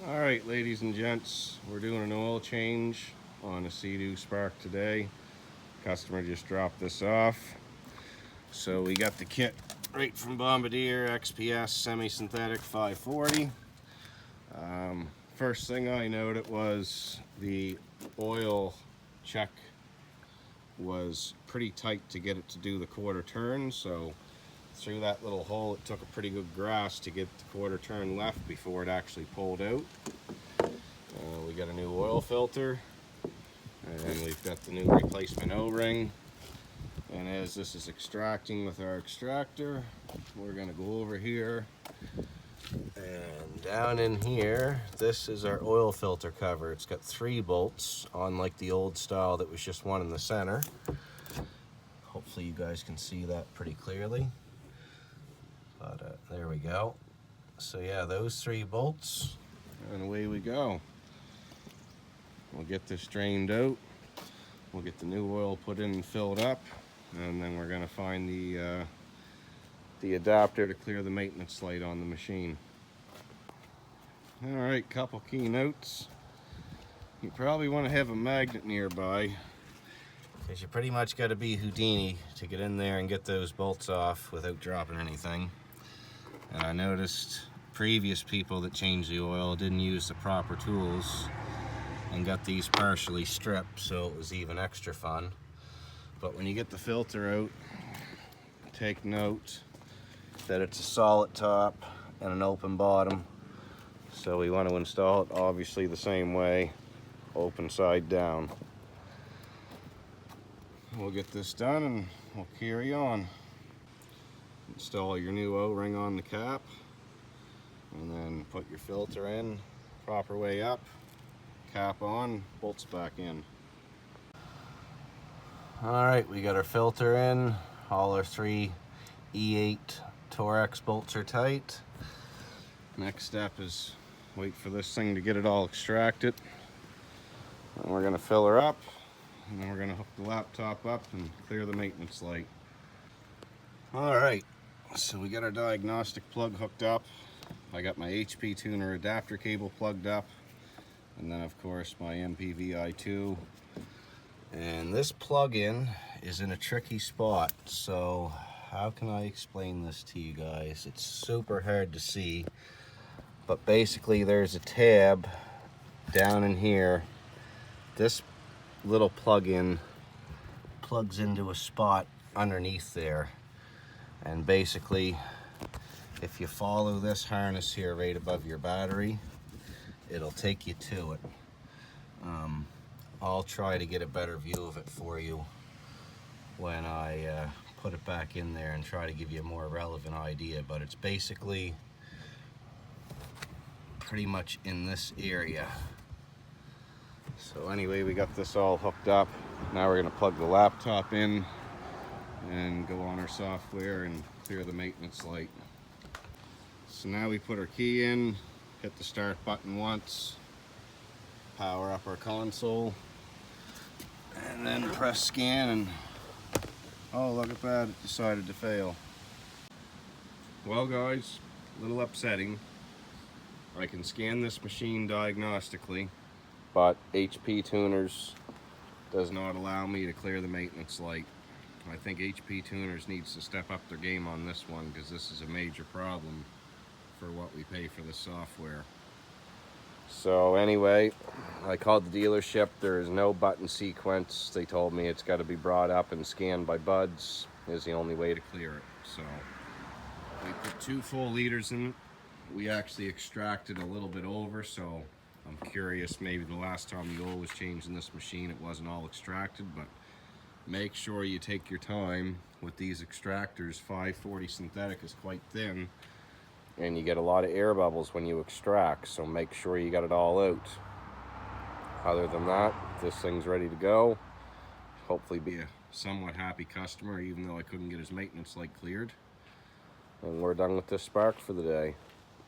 Alright, ladies and gents, we're doing an oil change on a Seadoo Spark today. Customer just dropped this off. So we got the kit right from Bombardier, XPS semi-synthetic 540. First thing I noted was the oil check was pretty tight to get it to do the quarter turn, so through that little hole it took a pretty good grasp to get the quarter turn left before it actually pulled out. We got a new oil filter, and we've got the new replacement O-ring. And as this is extracting with our extractor, we're going to go over here, and down in here, this is our oil filter cover. It's got 3 bolts, unlike the old style that was just one in the center. Hopefully you guys can see that pretty clearly. But there we go. So yeah, those 3 bolts, and away we go. We'll get this drained out. We'll get the new oil put in and filled up, and then we're going to find the adapter to clear the maintenance light on the machine. Alright, couple key notes. You probably want to have a magnet nearby, because you pretty much got to be Houdini to get in there and get those bolts off without dropping anything. And I noticed previous people that changed the oil didn't use the proper tools and got these partially stripped, so it was even extra fun. But when you get the filter out, take note that it's a solid top and an open bottom. So we want to install it obviously the same way, open side down. We'll get this done and we'll carry on. Install your new O-ring on the cap, and then put your filter in proper way up, cap on, bolts back in. Alright, we got our filter in. All our 3 E8 Torex bolts are tight. Next step is wait for this thing to get it all extracted. And we're going to fill her up, and then we're going to hook the laptop up and clear the maintenance light. Alright, so we got our diagnostic plug hooked up. I got my HP tuner adapter cable plugged up, and then of course my MPVI2. And this plug-in is in a tricky spot, so how can I explain this to you guys? It's super hard to see, but basically there's a tab down in here. This little plug-in plugs into a spot underneath there, and basically if you follow this harness here right above your battery, it'll take you to it. I'll try to get a better view of it for you when I put it back in there and try to give you a more relevant idea, but it's basically pretty much in this area. So anyway, we got this all hooked up. Now we're going to plug the laptop in and go on our software and clear the maintenance light. So now we put our key in, hit the start button once, power up our console, and then press scan, and oh, look at that, it decided to fail. Well guys, a little upsetting. I can scan this machine diagnostically, but HP Tuners does not allow me to clear the maintenance light. I think HP Tuners needs to step up their game on this one, because this is a major problem for what we pay for the software. So anyway, I called the dealership. There is no button sequence. They told me it's got to be brought up and scanned by buds is the only way to clear it. So we put 2 full liters in it. We actually extracted a little bit over, so I'm curious, maybe the last time the oil was changed in this machine it wasn't all extracted, but make sure you take your time with these extractors. 540 synthetic is quite thin, and you get a lot of air bubbles when you extract, so make sure you got it all out. Other than that, this thing's ready to go. Hopefully be a somewhat happy customer, even though I couldn't get his maintenance light cleared. And we're done with this Spark for the day.